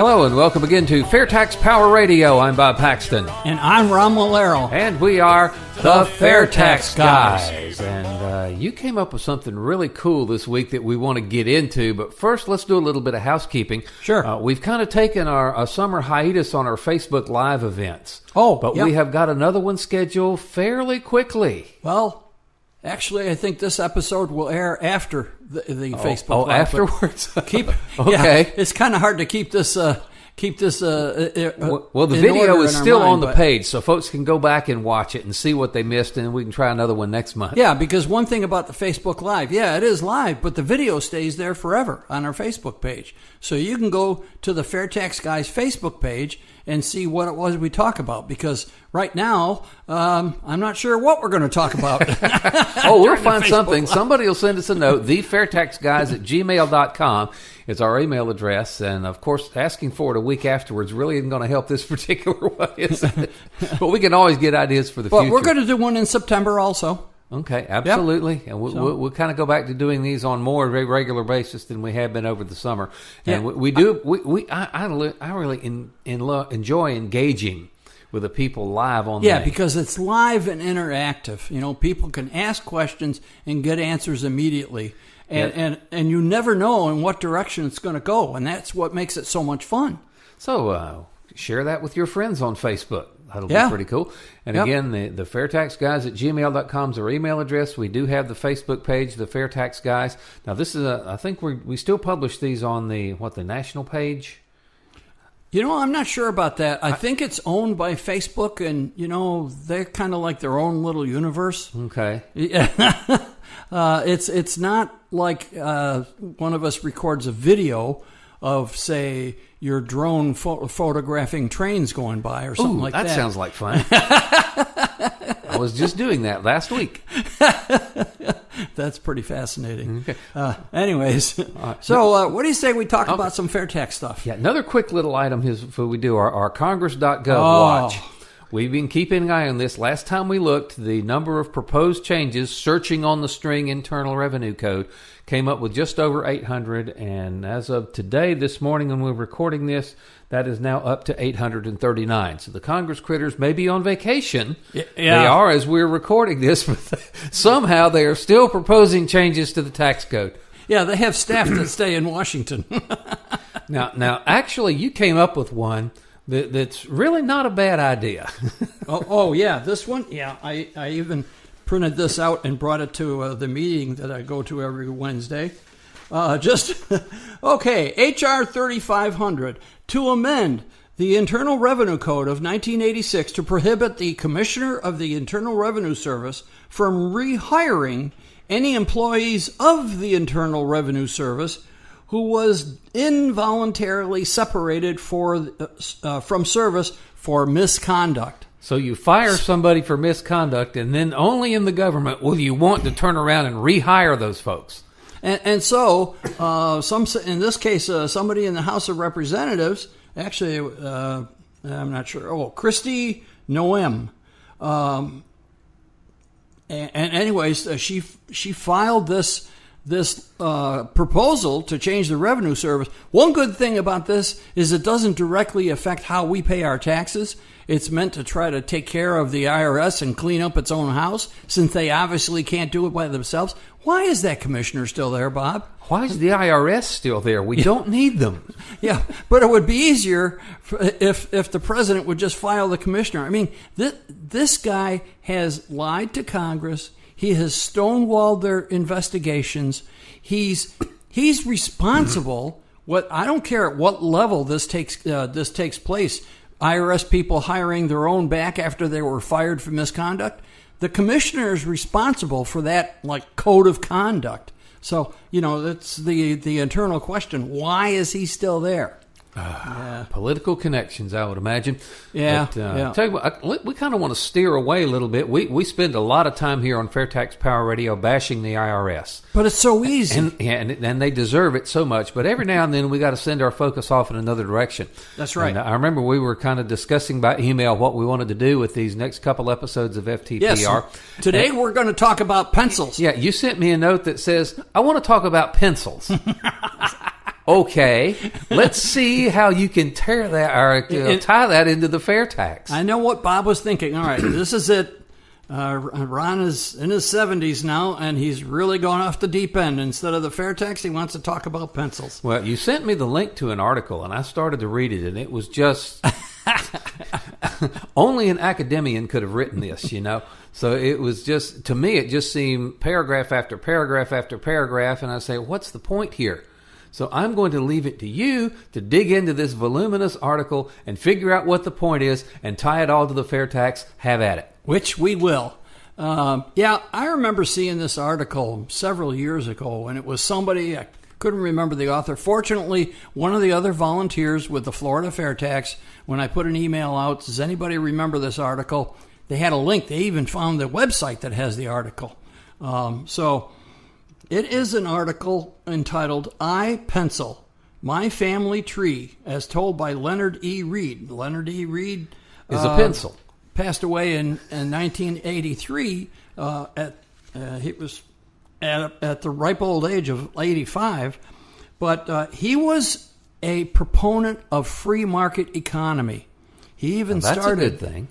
Hello and welcome again to FAIRtax Power Radio. I'm Bob Paxton. And I'm Ron Molero. And we are the FAIRtax Guys. And you came up with something really cool this week that we want to get into. But first, let's do a little bit of housekeeping. Sure. We've kind of taken a summer hiatus on our Facebook Live events. But we have got another one scheduled fairly quickly. Well, actually, I think this episode will air after the Facebook Live. Afterwards? Okay. Yeah, it's kind of hard to keep this... Well, the video is still on the page, so folks can go back and watch it and see what they missed, and we can try another one next month. Yeah, because one thing about the Facebook Live, it is live, but the video stays there forever on our Facebook page. So you can go to the FAIRtax Guys Facebook page and see what it was we talk about, because right now, I'm not sure what we're going to talk about. We'll find something. Live. Somebody will send us a note, thefairtaxguys@gmail.com. It's our email address, and of course, asking for it a week afterwards really isn't going to help this particular one, is it? But we can always get ideas for the future. But we're going to do one in September also. Okay, absolutely. Yep. And we'll kind of go back to doing these on more regular basis than we have been over the summer. And I really enjoy engaging with the people live on there. Yeah, because it's live and interactive. You know, people can ask questions and get answers immediately. And you never know in what direction it's going to go, and that's what makes it so much fun. So share that with your friends on Facebook. That'll be pretty cool. And again, the FAIRtaxGuys@gmail.com is our email address. We do have the Facebook page, the FAIRtax Guys. Now, this is I think we still publish these on the national page? You know, I'm not sure about that. I think it's owned by Facebook, and, they're kind of like their own little universe. Okay. It's not like one of us records a video of, say, your drone photographing trains going by or something like that. That sounds like fun. I was just doing that last week. That's pretty fascinating. Okay. Anyways, so what do you say we talk about some FAIRtax stuff? Yeah, another quick little item is before we do our Congress.gov watch. We've been keeping an eye on this. Last time we looked, the number of proposed changes searching on the string Internal Revenue Code came up with just over 800. And as of today, this morning when we're recording this, that is now up to 839. So the Congress critters may be on vacation. Yeah. They are as we're recording this, but somehow they are still proposing changes to the tax code. Yeah, they have staff that stay in Washington. Now, actually, you came up with one that's really not a bad idea. This one? Yeah, I even printed this out and brought it to the meeting that I go to every Wednesday. HR 3500 to amend the Internal Revenue Code of 1986 to prohibit the Commissioner of the Internal Revenue Service from rehiring any employees of the Internal Revenue Service who was involuntarily separated from service for misconduct. So you fire somebody for misconduct, and then only in the government will you want to turn around and rehire those folks. And so, in this case, somebody in the House of Representatives, actually, I'm not sure. Christy Noem. Anyways, she filed this proposal to change the revenue service. One good thing about this is it doesn't directly affect how we pay our taxes. It's meant to try to take care of the IRS and clean up its own house, since they obviously can't do it by themselves. Why is that commissioner still there, Bob? Why is the IRS still there? We don't need them. Yeah, but it would be easier if the president would just file the commissioner. I mean, this guy has lied to Congress. He has stonewalled their investigations. He's responsible. I don't care at what level this takes place. IRS people hiring their own back after they were fired for misconduct. The commissioner is responsible for that, code of conduct. So, that's the internal question. Why is he still there? Political connections, I would imagine. Yeah. But, tell you what, we kind of want to steer away a little bit. We spend a lot of time here on FAIRtax Power Radio bashing the IRS. But it's so easy. And they deserve it so much. But every now and then we got to send our focus off in another direction. That's right. And I remember we were kind of discussing by email what we wanted to do with these next couple episodes of FTPR. Yes. Today we're going to talk about pencils. Yeah, you sent me a note that says, I want to talk about pencils. Okay, let's see how you can tear that or tie that into the fair tax. I know what Bob was thinking. All right, this is it. Ron is in his 70s now, and he's really going off the deep end. Instead of the fair tax, he wants to talk about pencils. Well, you sent me the link to an article, and I started to read it, and it was just... only an academician could have written this, you know. So it was just, to me, it just seemed paragraph after paragraph after paragraph, and I say, what's the point here? So I'm going to leave it to you to dig into this voluminous article and figure out what the point is and tie it all to the fair tax. Have at it. Which we will. Yeah, I remember seeing this article several years ago, and it was somebody, I couldn't remember the author. Fortunately, one of the other volunteers with the Florida Fair Tax, when I put an email out, does anybody remember this article? They had a link. They even found the website that has the article. So it is an article entitled I Pencil, My Family Tree, as told by Leonard E. Reed. Leonard E. Reed is a pencil. Passed away in 1983. He was at the ripe old age of 85. But he was a proponent of free market economy. He even that's started... a good thing.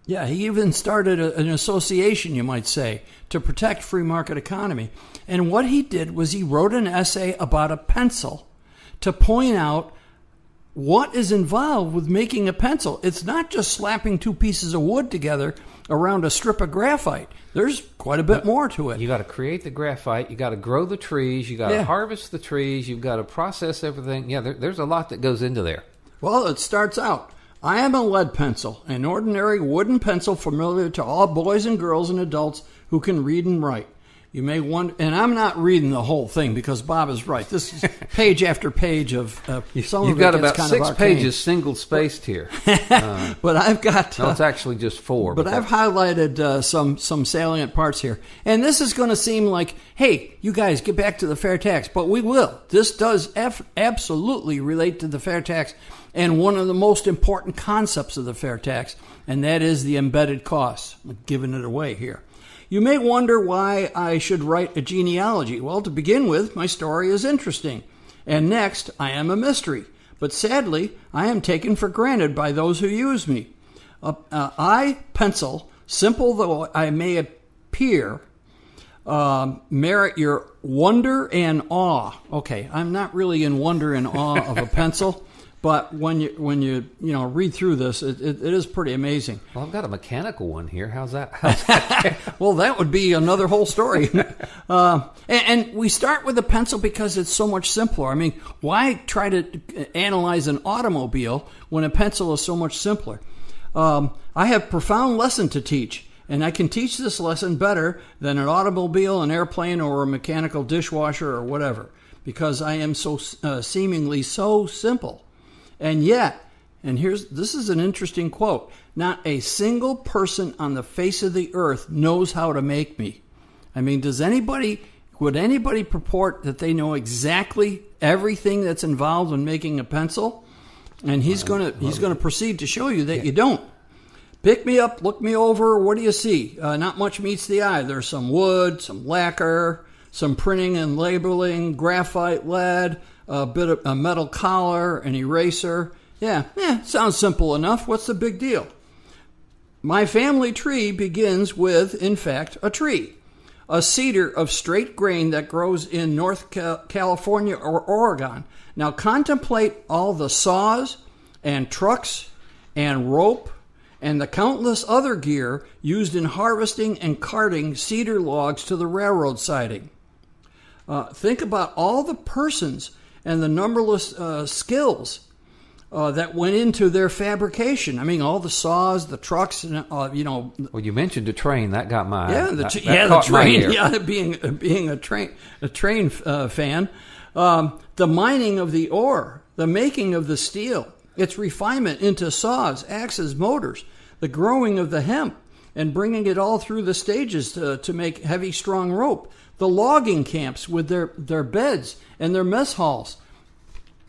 Yeah, he even started an association, you might say, to protect free market economy. And what he did was he wrote an essay about a pencil to point out what is involved with making a pencil. It's not just slapping two pieces of wood together around a strip of graphite. There's quite a bit more to it. You got to create the graphite. You got to grow the trees. You got to harvest the trees. You've got to process everything. Yeah, there's a lot that goes into there. Well, it starts out. I am a lead pencil, an ordinary wooden pencil familiar to all boys and girls and adults who can read and write. You may wonder, and I'm not reading the whole thing because Bob is right. This is page after page of some You've of got it about kind 6 of arcane. pages single spaced here. But I've got... no, it's actually just 4. But I've highlighted some salient parts here. And this is going to seem like, hey, you guys get back to the fair tax. But we will. This does absolutely relate to the fair tax and one of the most important concepts of the fair tax, and that is the embedded costs. I'm giving it away here. You may wonder why I should write a genealogy. Well, to begin with, my story is interesting. And next, I am a mystery. But sadly, I am taken for granted by those who use me. I pencil, simple though I may appear, merit your wonder and awe. Okay, I'm not really in wonder and awe of a pencil. But when you read through this, it is pretty amazing. Well, I've got a mechanical one here. How's that? Well, that would be another whole story. And we start with a pencil because it's so much simpler. I mean, why try to analyze an automobile when a pencil is so much simpler? I have a profound lesson to teach, and I can teach this lesson better than an automobile, an airplane, or a mechanical dishwasher or whatever, because I am so seemingly so simple. And yet, this is an interesting quote, not a single person on the face of the earth knows how to make me. I mean, would anybody purport that they know exactly everything that's involved in making a pencil? And he's going to proceed to show you that you don't. Pick me up, look me over, what do you see? Not much meets the eye. There's some wood, some lacquer, some printing and labeling, graphite, lead, a bit of a metal collar, an eraser. Yeah, sounds simple enough. What's the big deal? My family tree begins with, in fact, a tree. A cedar of straight grain that grows in North California or Oregon. Now contemplate all the saws and trucks and rope and the countless other gear used in harvesting and carting cedar logs to the railroad siding. Think about all the persons and the numberless skills that went into their fabrication. I mean, all the saws, the trucks, and Well, you mentioned a train. That got my the train. Yeah, being a train fan. The mining of the ore, the making of the steel, its refinement into saws, axes, motors, the growing of the hemp, and bringing it all through the stages to make heavy, strong rope. The logging camps with their beds and their mess halls.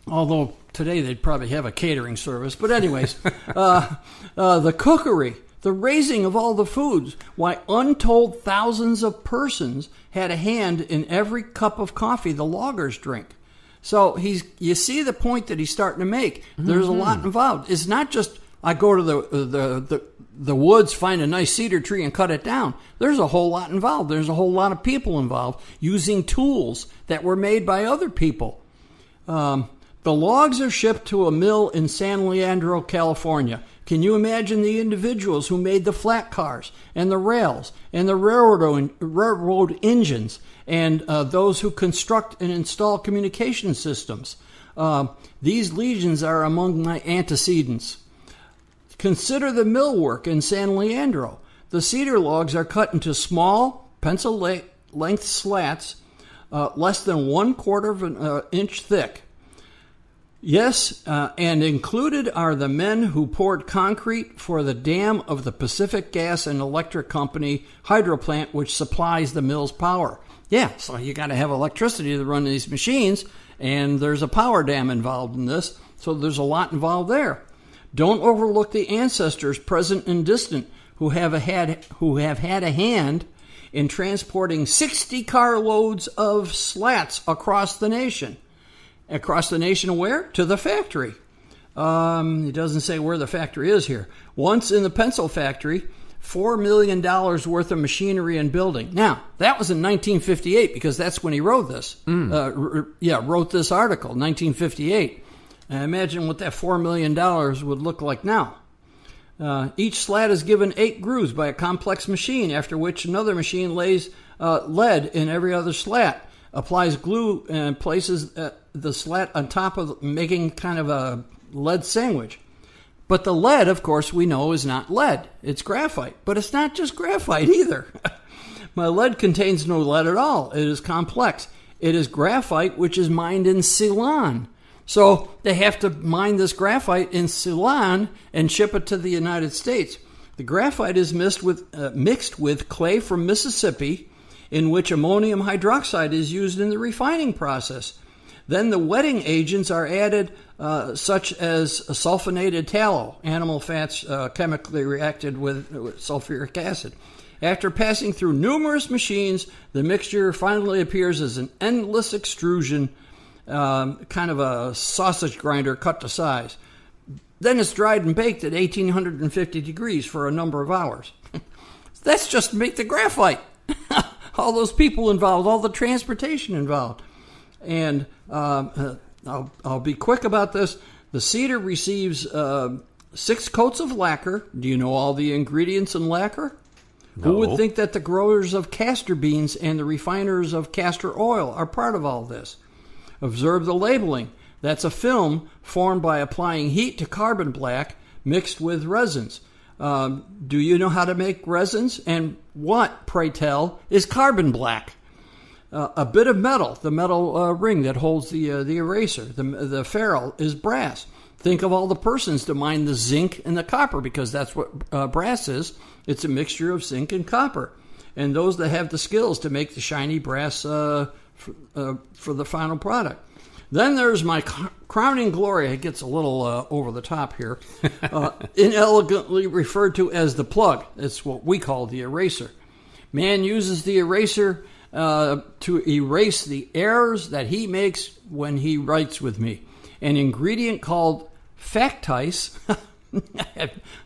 Although today they'd probably have a catering service. But anyways, the cookery, the raising of all the foods. Why, untold thousands of persons had a hand in every cup of coffee the loggers drink. So you see the point that he's starting to make. There's a lot involved. It's not just I go to the woods, find a nice cedar tree, and cut it down. There's a whole lot involved. There's a whole lot of people involved using tools that were made by other people. The logs are shipped to a mill in San Leandro, California. Can you imagine the individuals who made the flat cars and the rails and the railroad engines and those who construct and install communication systems? These legions are among my antecedents. Consider the millwork in San Leandro. The cedar logs are cut into small, pencil-length slats less than 1/4 of an inch thick. Yes, and included are the men who poured concrete for the dam of the Pacific Gas and Electric Company hydro plant, which supplies the mill's power. Yeah, so you got to have electricity to run these machines, and there's a power dam involved in this, so there's a lot involved there. Don't overlook the ancestors, present and distant, who have had a hand in transporting 60 carloads of slats across the nation. Across the nation where? To the factory. It doesn't say where the factory is here. Once in the pencil factory, $4 million worth of machinery and building. Now, that was in 1958 because that's when he wrote this. Wrote this article, 1958. And imagine what that $4 million would look like now. Each slat is given 8 grooves by a complex machine, after which another machine lays lead in every other slat, applies glue, and places the slat on top of making kind of a lead sandwich. But the lead, of course, we know is not lead. It's graphite. But it's not just graphite either. My lead contains no lead at all. It is complex. It is graphite, which is mined in Ceylon. So they have to mine this graphite in Ceylon and ship it to the United States. The graphite is mixed with clay from Mississippi, in which ammonium hydroxide is used in the refining process. Then the wetting agents are added, such as sulfonated tallow, animal fats chemically reacted with sulfuric acid. After passing through numerous machines, the mixture finally appears as an endless extrusion, kind of a sausage grinder cut to size. Then it's dried and baked at 1850 degrees for a number of hours. That's just to make the graphite. All those people involved, all the transportation involved. And I'll be quick about this. The cedar receives 6 coats of lacquer. Do you know all the ingredients in lacquer? No. Who would think that the growers of castor beans and the refiners of castor oil are part of all this? Observe the labeling. That's a film formed by applying heat to carbon black mixed with resins. Do you know how to make resins? And what, pray tell, is carbon black? A bit of metal, the metal ring that holds the eraser. The ferrule is brass. Think of all the persons to mine the zinc and the copper, because that's what brass is. It's a mixture of zinc and copper. And those that have the skills to make the shiny brass for the final product. Then there's my crowning glory. It gets a little over the top here. Inelegantly referred to as the plug. It's what we call the eraser. Man uses the eraser to erase the errors that he makes when he writes with me. An ingredient called FAIRtax.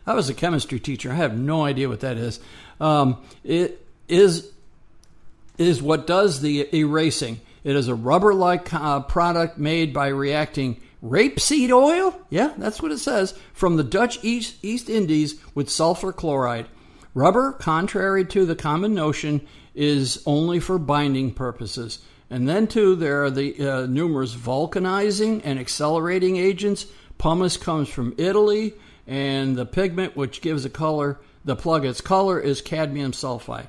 I was a chemistry teacher. I have no idea what that is. It is what does the erasing. It is a rubber-like product made by reacting rapeseed oil, yeah, that's what it says, from the Dutch East Indies with sulfur chloride. Rubber, contrary to the common notion, is only for binding purposes. And then, too, there are the numerous vulcanizing and accelerating agents. Pumice comes from Italy, and the pigment which gives the plug its color, is cadmium sulfide.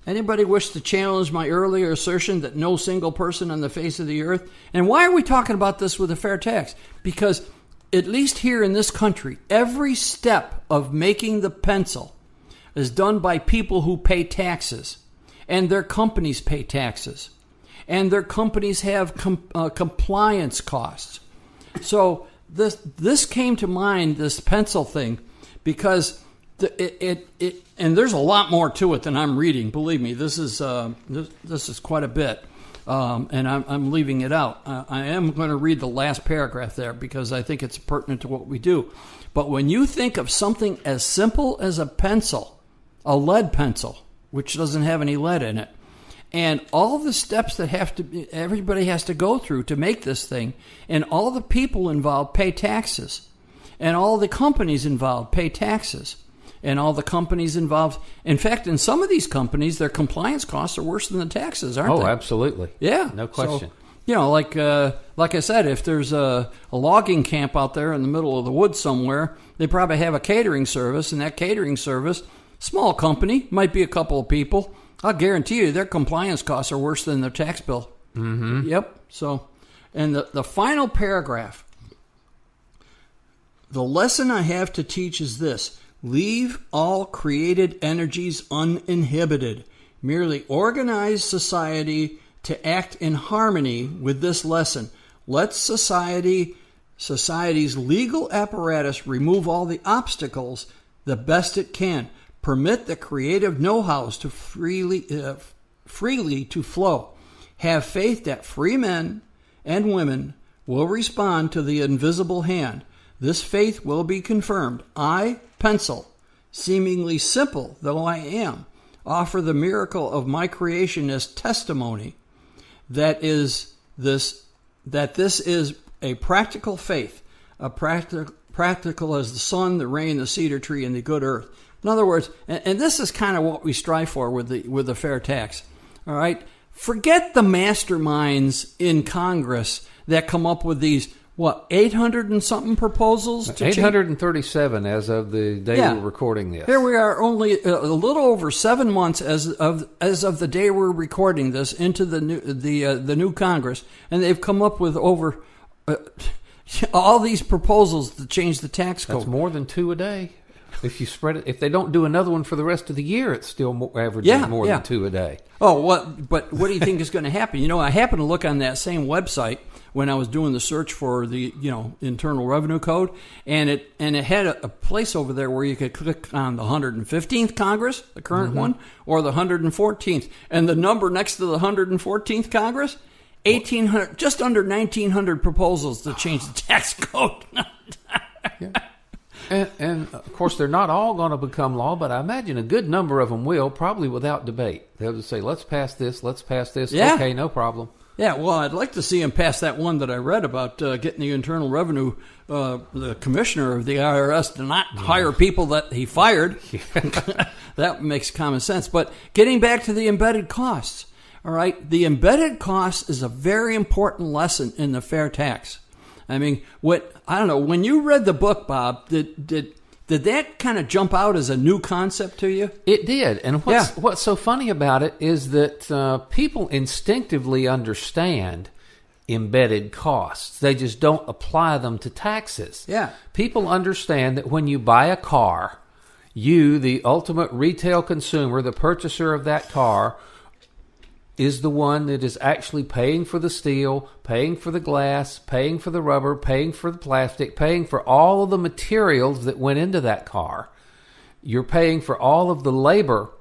Anybody wish to challenge my earlier assertion that no single person on the face of the earth? And why are we talking about this with a fair tax? Because at least here in this country, every step of making the pencil is done by people who pay taxes. And their companies pay taxes. And their companies have compliance costs. So this came to mind, this pencil thing, because and there's a lot more to it than I'm reading. Believe me, this is quite a bit. and I'm leaving it out. I am going to read the last paragraph there because I think it's pertinent to what we do. But when you think of something as simple as a pencil, a lead pencil, which doesn't have any lead in it, and all the steps that everybody has to go through to make this thing, and all the people involved pay taxes, and all the companies involved pay taxes, and all the companies involved. In fact, in some of these companies, their compliance costs are worse than the taxes, aren't they? Oh, absolutely. Yeah. No question. So, like I said, if there's a logging camp out there in the middle of the woods somewhere, they probably have a catering service, and that catering service, small company, might be a couple of people. I'll guarantee you their compliance costs are worse than their tax bill. Mm-hmm. Yep. So, and the final paragraph, the lesson I have to teach is this: leave all created energies uninhibited. Merely organize society to act in harmony with this lesson. Let society's legal apparatus remove all the obstacles the best it can. Permit the creative know-hows to freely to flow. Have faith that free men and women will respond to the invisible hand. This faith will be confirmed. I, pencil, seemingly simple though I am, offer the miracle of my creation as testimony that this is a practical faith, practical as the sun, the rain, the cedar tree, and the good earth. In other words, and this is kind of what we strive for with the fair tax. All right, forget the masterminds in Congress that come up with these 800 and something proposals. 837 as of the day we're recording this. Here we are, only a little over 7 months as of the day we're recording this into the new Congress, and they've come up with over all these proposals to change the tax code. That's more than 2 a day. If you spread it, if they don't do another one for the rest of the year, it's still averaging more than 2 a day. Oh, But what do you think is going to happen? I happened to look on that same website when I was doing the search for the Internal Revenue Code, and it had a place over there where you could click on the 115th Congress, the current one, or the 114th, and the number next to the 114th Congress, 1,800, just under 1,900 proposals to change the tax code. Yeah. And of course, they're not all going to become law, but I imagine a good number of them will, probably without debate. They'll just say, let's pass this. Yeah. Okay, no problem. Yeah, well, I'd like to see him pass that one that I read about getting the Internal Revenue, the commissioner of the IRS to not hire people that he fired. That makes common sense. But getting back to the embedded costs, all right, the embedded cost is a very important lesson in the fair tax. I mean, when you read the book, Bob, did that kind of jump out as a new concept to you? It did. And what's so funny about it is that people instinctively understand embedded costs. They just don't apply them to taxes. Yeah. People understand that when you buy a car, you, the ultimate retail consumer, the purchaser of that car, is the one that is actually paying for the steel, paying for the glass, paying for the rubber, paying for the plastic, paying for all of the materials that went into that car. You're paying for all of the labor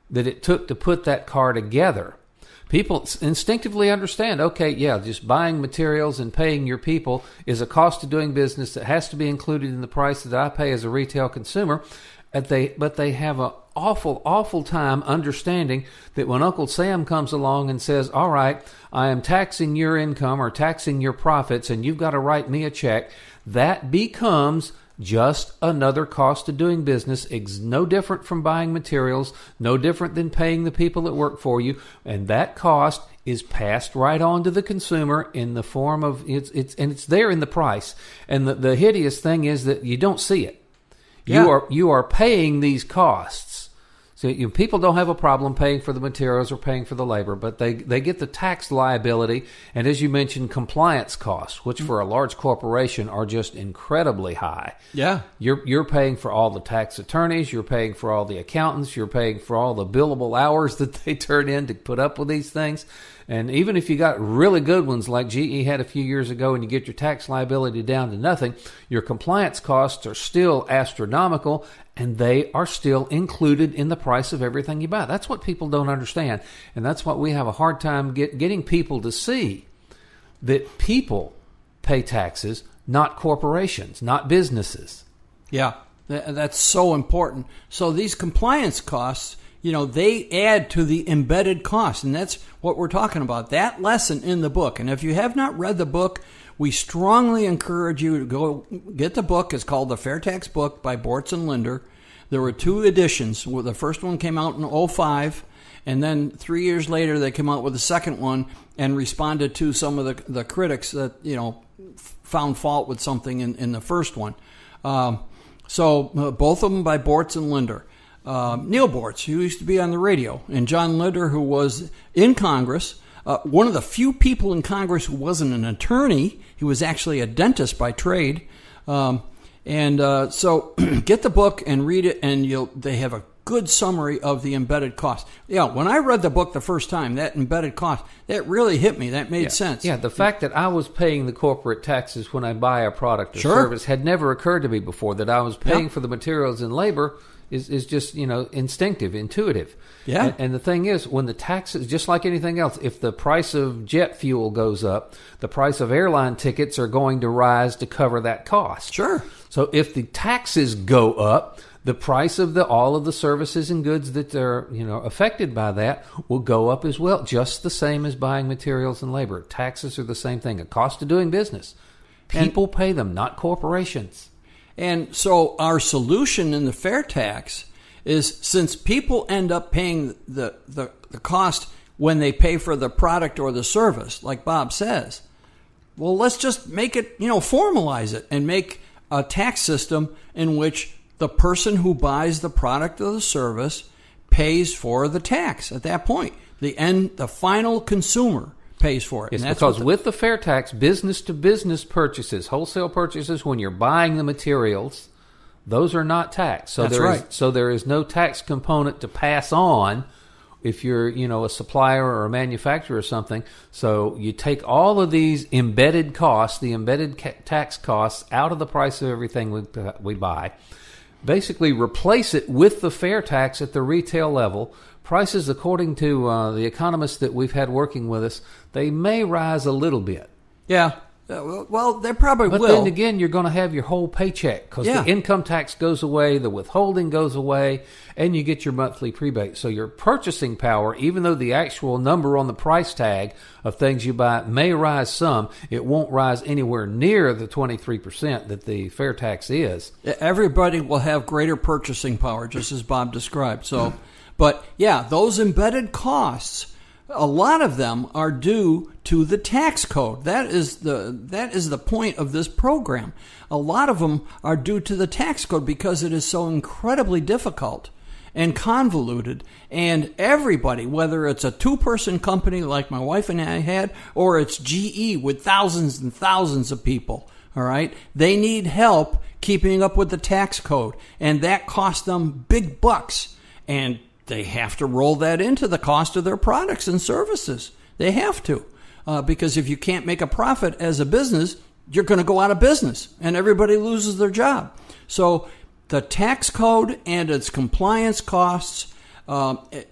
that it took to put that car together. People instinctively understand, just buying materials and paying your people is a cost of doing business that has to be included in the price that I pay as a retail consumer. But they have an awful time understanding that when Uncle Sam comes along and says, all right, I am taxing your income or taxing your profits and you've got to write me a check, that becomes just another cost of doing business. It's no different from buying materials, no different than paying the people that work for you, and that cost is passed right on to the consumer in the form of it's there in the price. And the hideous thing is that you don't see it. You are paying these costs. So people don't have a problem paying for the materials or paying for the labor, but they get the tax liability and, as you mentioned, compliance costs, which for a large corporation are just incredibly high. Yeah. You're paying for all the tax attorneys, you're paying for all the accountants, you're paying for all the billable hours that they turn in to put up with these things. And even if you got really good ones like GE had a few years ago and you get your tax liability down to nothing, your compliance costs are still astronomical, and they are still included in the price of everything you buy. That's what people don't understand, and that's what we have a hard time getting people to see, that people pay taxes, not corporations, not businesses. Yeah, that's so important. So these compliance costs, they add to the embedded cost, and that's what we're talking about, that lesson in the book. And if you have not read the book, we strongly encourage you to go get the book. It's called The FAIRtax Book by Bortz and Linder. There were 2 editions. The first one came out in 2005, and then 3 years later they came out with the second one and responded to some of the critics that, found fault with something in the first one. So both of them by Bortz and Linder. Neil Bortz, who used to be on the radio, and John Linder, who was in Congress, one of the few people in Congress who wasn't an attorney. He was actually a dentist by trade. So get the book and read it, and they have a good summary of the embedded cost. Yeah, when I read the book the first time, that embedded cost, that really hit me. That made sense. Yeah, the fact that I was paying the corporate taxes when I buy a product or service had never occurred to me before, that I was paying for the materials and labor is just, instinctive, intuitive. Yeah. And the thing is, when the taxes, just like anything else, if the price of jet fuel goes up, the price of airline tickets are going to rise to cover that cost. Sure. So if the taxes go up, the price of all of the services and goods that are, affected by that will go up as well, just the same as buying materials and labor. Taxes are the same thing, a cost of doing business. People pay them, not corporations. And so our solution in the fair tax is, since people end up paying the cost when they pay for the product or the service, like Bob says, well, let's just make it, formalize it and make a tax system in which the person who buys the product or the service pays for the tax at that point. The final consumer pays for it. Yes, because with the fair tax, business-to-business purchases, wholesale purchases, when you're buying the materials, those are not taxed. So there is no tax component to pass on if you're, a supplier or a manufacturer or something. So you take all of these embedded costs, the embedded tax costs, out of the price of everything we buy. Basically replace it with the fair tax at the retail level. Prices, according to the economists that we've had working with us, they may rise a little bit. Yeah. Well, they probably will. But then again, you're going to have your whole paycheck, because the income tax goes away, the withholding goes away, and you get your monthly prebate. So your purchasing power, even though the actual number on the price tag of things you buy may rise some, it won't rise anywhere near the 23% that the fair tax is. Everybody will have greater purchasing power, just as Bob described. So, but yeah, those embedded costs, a lot of them are due to the tax code. That is the point of this program. A lot of them are due to the tax code because it is so incredibly difficult and convoluted. And everybody, whether it's a 2-person company like my wife and I had, or it's GE with thousands and thousands of people, all right, they need help keeping up with the tax code. And that costs them big bucks. And they have to roll that into the cost of their products and services. They have to. Because if you can't make a profit as a business, you're going to go out of business and everybody loses their job. So the tax code and its compliance costs,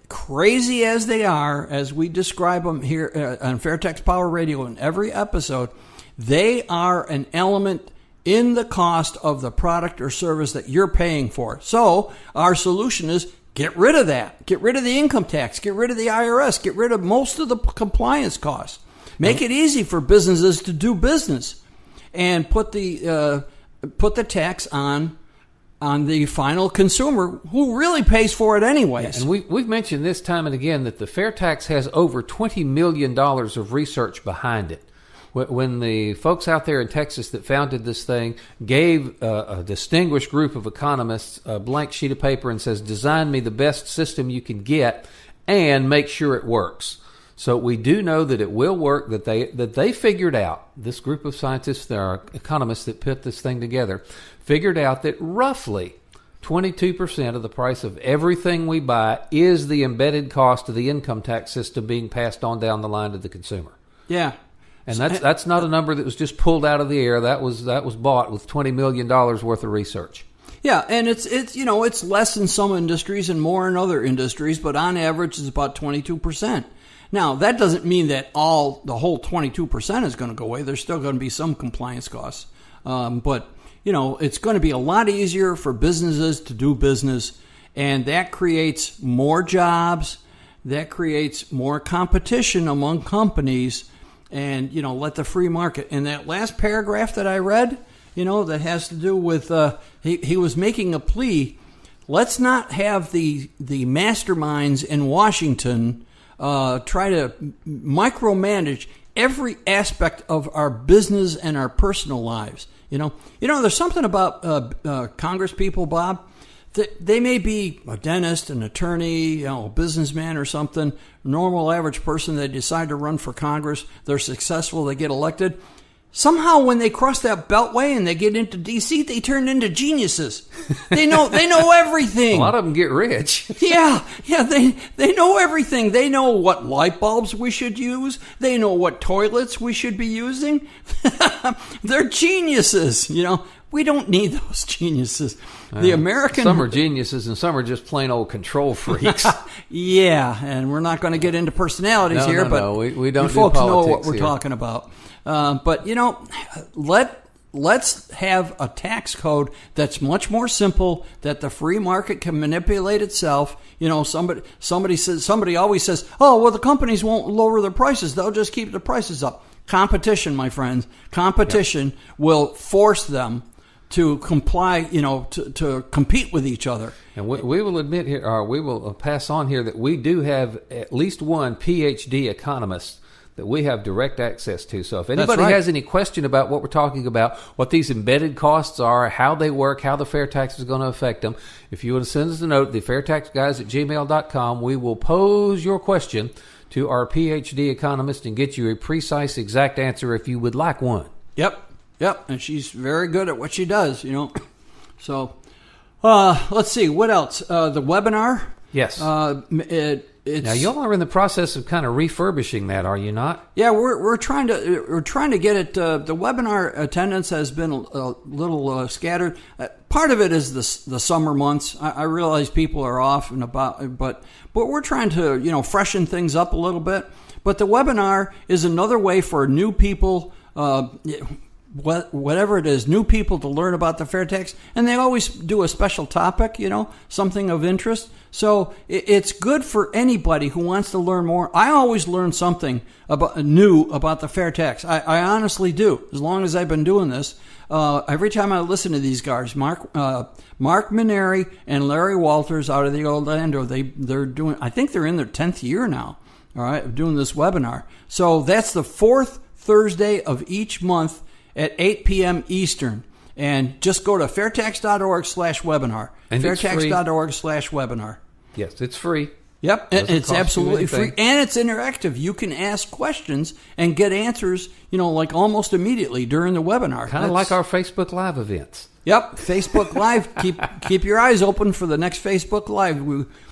crazy as they are, as we describe them here on FAIRtax Power Radio in every episode, they are an element in the cost of the product or service that you're paying for. So our solution is, get rid of that. Get rid of the income tax. Get rid of the IRS. Get rid of most of the compliance costs. Make it easy for businesses to do business, and put the tax on the final consumer, who really pays for it anyways. And we've mentioned this time and again that the fair tax has over $20 million of research behind it. When the folks out there in Texas that founded this thing gave a distinguished group of economists a blank sheet of paper and says, design me the best system you can get and make sure it works. So we do know that it will work, that they figured out, this group of scientists, there are economists that put this thing together, figured out that roughly 22% of the price of everything we buy is the embedded cost of the income tax system being passed on down the line to the consumer. Yeah. And that's not a number that was just pulled out of the air. That was bought with $20 million worth of research. Yeah, and it's less in some industries and more in other industries, but on average it's about 22%. Now, that doesn't mean that the whole 22% is going to go away. There's still going to be some compliance costs. But, it's going to be a lot easier for businesses to do business, and that creates more jobs, that creates more competition among companies, and, let the free market. And that last paragraph that I read, that has to do with, he was making a plea, let's not have the masterminds in Washington try to micromanage every aspect of our business and our personal lives. There's something about Congress people, Bob. They may be a dentist, an attorney, a businessman or something, normal average person. They decide to run for Congress. They're successful. They get elected. Somehow, when they cross that beltway and they get into D.C., they turn into geniuses. They know everything. A lot of them get rich. Yeah, they know everything. They know what light bulbs we should use. They know what toilets we should be using. They're geniuses. We don't need those geniuses. Some are geniuses and some are just plain old control freaks. Yeah, and we're not going to get into personalities here, but we don't. You folks know what we're here. talking about. But let's have a tax code that's much more simple, that the free market can manipulate itself. Somebody always says, "Oh, well, the companies won't lower their prices; they'll just keep the prices up." Competition, my friends, will force them to comply, to compete with each other. And we will admit here, or we will pass on here, that we do have at least one PhD economist that we have direct access to. So if anybody has any question about what we're talking about, what these embedded costs are, how they work, how the fair tax is going to affect them, if you want to send us a note, the FairtaxGuys@gmail.com, we will pose your question to our PhD economist and get you a precise, exact answer if you would like one. Yep. And she's very good at what she does, So, let's see, what else? The webinar? Yes. It's, now y'all are in the process of kind of refurbishing that, are you not? Yeah, we're trying to get it. The webinar attendance has been a little scattered. Part of it is the summer months. I realize people are off and about, but we're trying to freshen things up a little bit. But the webinar is another way for new people. Whatever it is, new people to learn about the fair tax, and they always do a special topic, something of interest. So it's good for anybody who wants to learn more. I always learn something new about the fair tax. I honestly do. As long as I've been doing this, every time I listen to these guys, Mark Maneri and Larry Walters out of the Orlando, they're doing. I think they're in their 10th year now. All right, of doing this webinar. So that's the fourth Thursday of each month at 8 p.m. Eastern. And just go to fairtax.org/webinar. Fairtax.org/webinar. Yes, it's free. Yep, it's absolutely free. And it's interactive. You can ask questions and get answers, like almost immediately during the webinar. Kind of like our Facebook Live events. Yep, Facebook Live. Keep your eyes open for the next Facebook Live.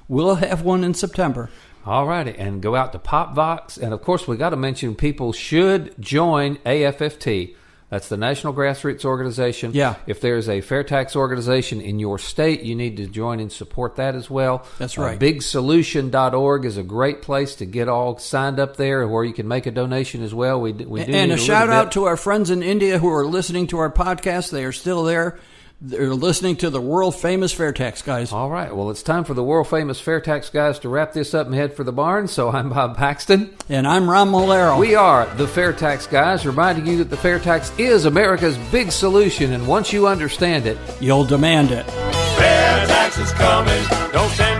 We'll have one in September. All righty, and go out to PopVox. And, of course, we got to mention people should join AFFT. That's the National Grassroots Organization. Yeah. If there's a fair tax organization in your state, you need to join and support that as well. That's right. BigSolution.org is a great place to get all signed up there, where you can make a donation as well. We do and a shout out to our friends in India who are listening to our podcast. They are still there. They're listening to the world-famous FAIRtax Guys. All right. Well, it's time for the world-famous FAIRtax Guys to wrap this up and head for the barn. So I'm Bob Paxton. And I'm Ron Molero. We are the FAIRtax Guys, reminding you that the fair tax is America's big solution. And once you understand it, you'll demand it. Fair tax is coming. Don't stand